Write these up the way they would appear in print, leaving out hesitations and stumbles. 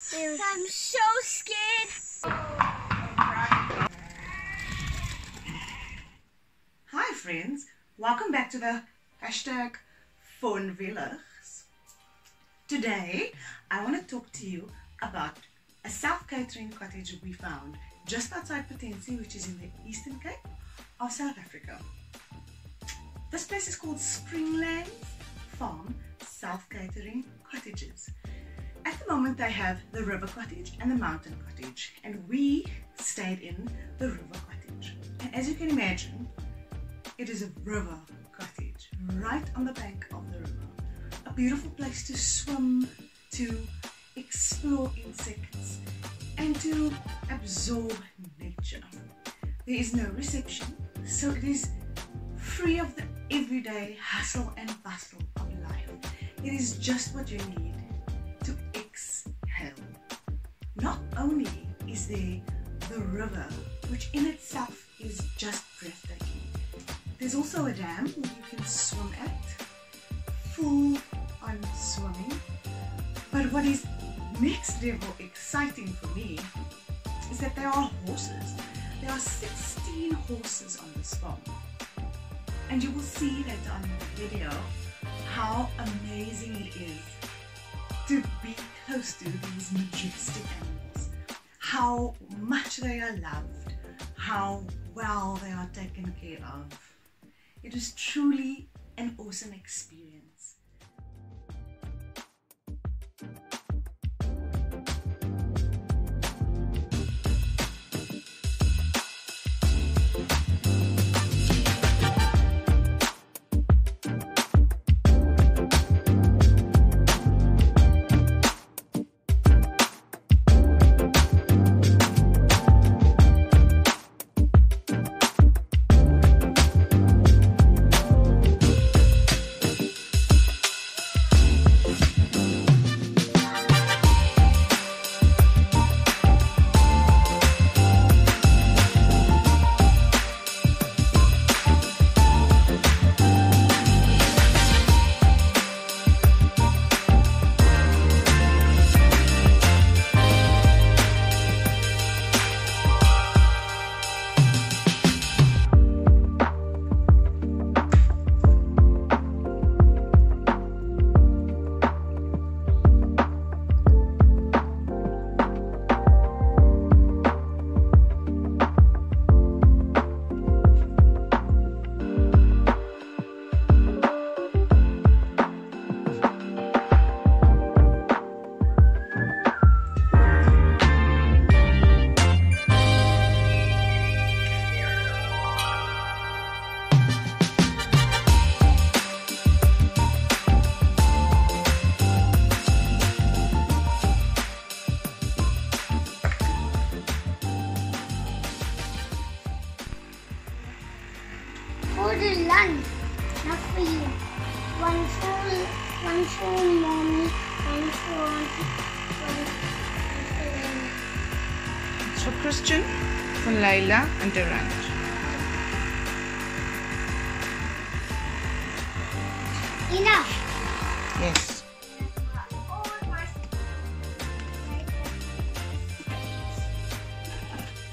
I'm so scared. Hi friends, welcome back to the hashtag Phone Villas. Today I want to talk to you about a self-catering cottage we found just outside Patensie, which is in the Eastern Cape of South Africa. This place is called Springlands Farm Self-Catering Cottages. At the moment they have the river cottage and the mountain cottage, and we stayed in the river cottage. And as you can imagine, it is a river cottage right on the bank of the river. A beautiful place to swim, to explore insects, and to absorb nature. There is no reception, so it is free of the everyday hustle and bustle of life. It is just what you need to exhale. Not only is there the river, which in itself is just breathtaking, there's also a dam where you can swim at, full on swimming. But what is next level exciting for me is that there are horses. There are 16 horses on this farm. And you will see later on in the video how amazing it is to be close to these majestic animals. How much they are loved, how well they are taken care of. It is truly an awesome experience. For the lunch, not for you. One for mommy, one for auntie. It's for Christian, for Laila and Durant. Enough. Yes.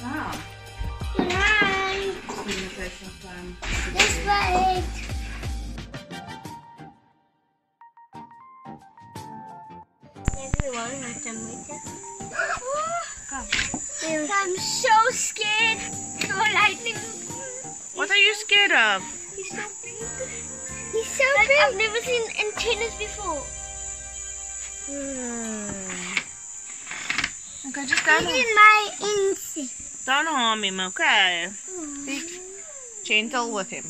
Wow. Good night. It's been a pleasure time. This way. Everyone, I'm so scared. The lightning. What are you scared of? He's so big. He's so big. I've never seen antennas before. Okay, just Look at my insect. don't harm him, okay? Be gentle with him.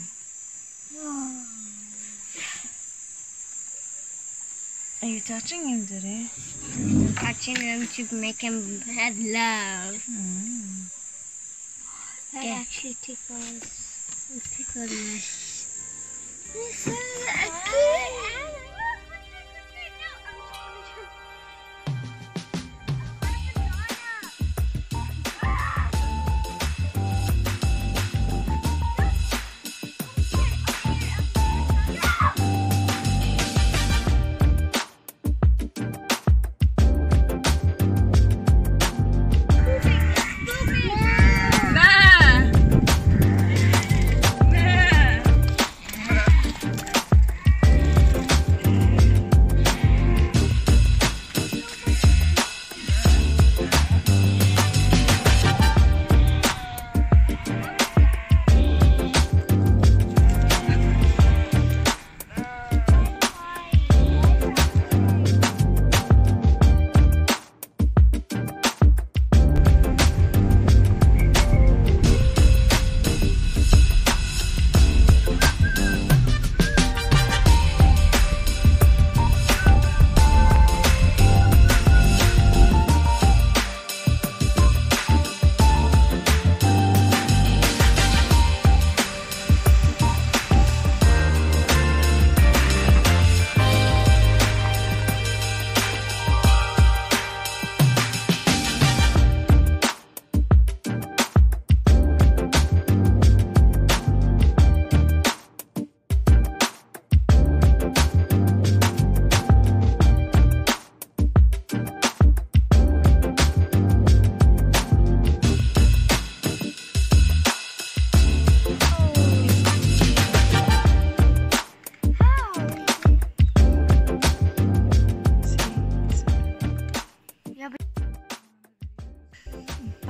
Are you touching him today? I'm touching him to make him have love. That actually tickles. It tickles me. This is a kid.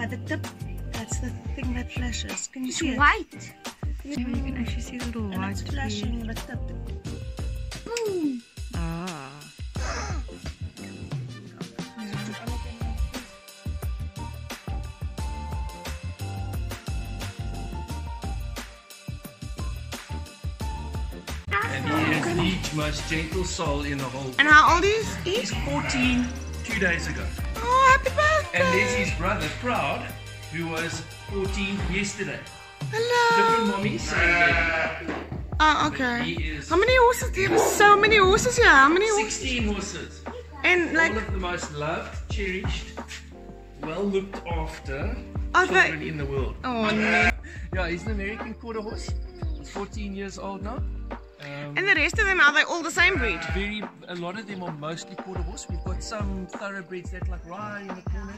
by the tip, that's the thing that flashes. Can you It's see it? white. You can actually see the little And white it's flashing the tip. Boom. Ah. And he is the most gentle soul in the whole. And how old is he? He's 14 2 days ago. Oh, happy birthday! And there's his brother, Proud, who was 14 yesterday. Hello. Different mommies, same baby. Oh, But okay. he is How many horses? There are so many horses here. How many horses? 16 horses. And like, All of the most loved, cherished, well looked after Are they- children in the world. oh no. Yeah, he's an American quarter horse. He's 14 years old now. And the rest of them, are they all the same breed? A lot of them are mostly quarter horse. We've got some thoroughbreds that like Riaan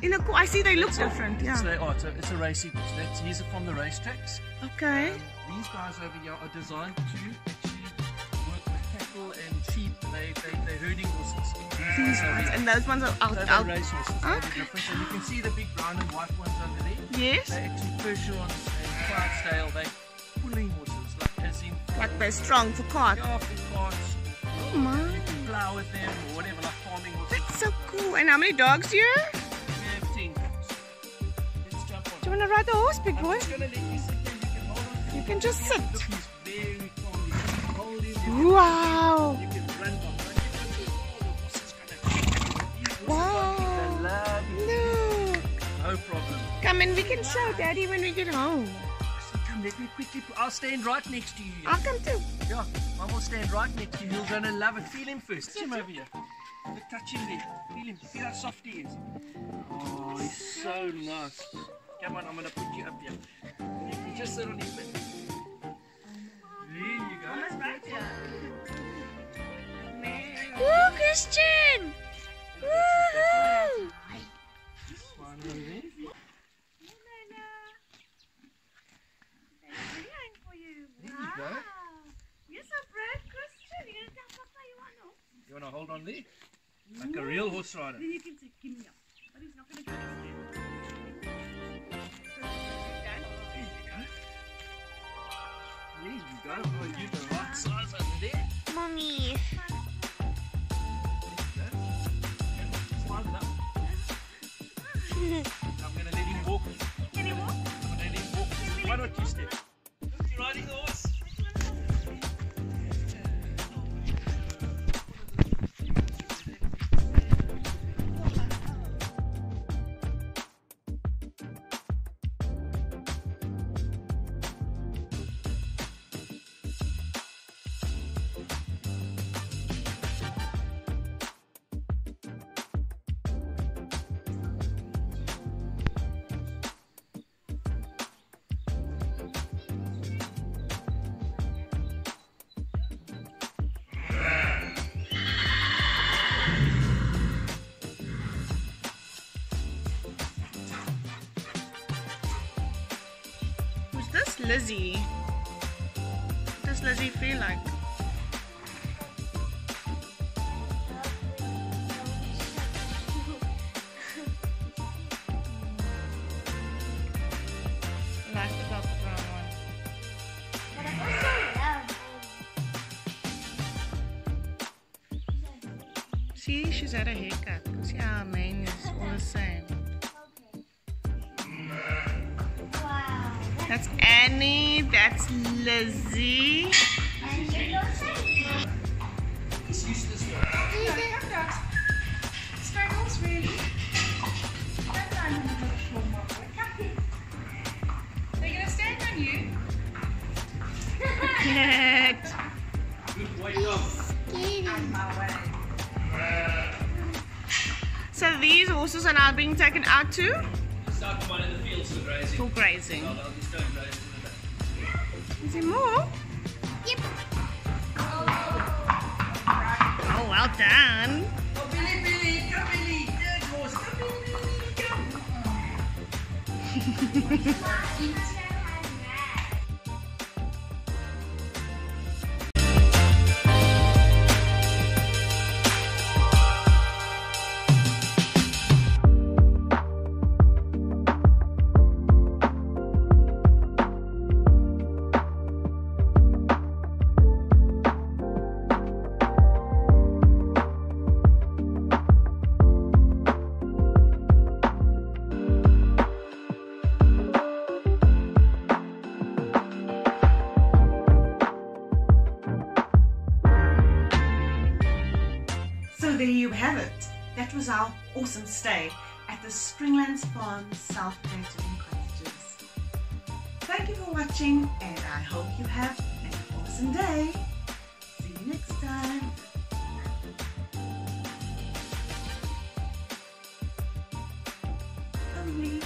in the corner. I see they look different. Yeah. It's a racing horse. These are from the racetracks. Okay. These guys over here are designed to actually work with cattle and sheep. They're herding horses. These ones And those ones are out. they're race horses. They're different. And you can see the big brown and white ones over there. Yes. They're actually Percherons and Clydesdale. They're pulling horses, like as in Like they're strong for cart. yeah, for carts. Oh my. You can plow with them or whatever, like farming horses. That's so cool. And how many dogs do you have? We have 10 dogs. Let's jump on. Do you want to ride the horse, big boy? I'm just gonna let you sit there. You can hold on. You can just sit. Look, he's very calm. You can hold him. Wow. You can run behind him. The horse is gonna. Wow. Love you. No. No problem. Come and we can show Daddy when we get home. So come, let me quickly. I'll stand right next to you. I'll come too. Yeah, Mum will stand right next to you. You're gonna love it. Feel him first. Touch him over here. Look, touch him there. Feel him. Feel how soft he is. Oh, he's so nice. Come on, I'm gonna put you up here. You can just sit on his back. There you go. That's right here. Woo, Christian. Woo. One on there. There you go. You're so brave, Christian. You're going to tell Papa you want to. You wanna hold on there? Like a real horse rider. Then you can take him now. But he's not going to go There you go. Oh, you're the right size over there. Mommy. Smile it up. I'm gonna let him walk. Can he walk? I'm gonna let him walk. Why not you step? Look, you're riding the horse. Who's this Lizzie? What does Lizzie feel like? Like the dark brown one. But I also love. See, she's had a haircut. See how her mane is all the same. Wow. That's Annie, that's Lizzie. And they go same. It's useless. Sprinkles, really? They're gonna stand on you. Good. Good way off. So these horses are now being taken out too Start from one of the fields for grazing. for grazing. They'll just go and graze in the back. Is there more? Yep. Oh, well done. Oh, Billy, Billy, come Billy. Third horse, come Billy, come. have it. That was our awesome stay at the Springlands Farm South Catering Cottages. Thank you for watching, and I hope you have an awesome day. See you next time. Only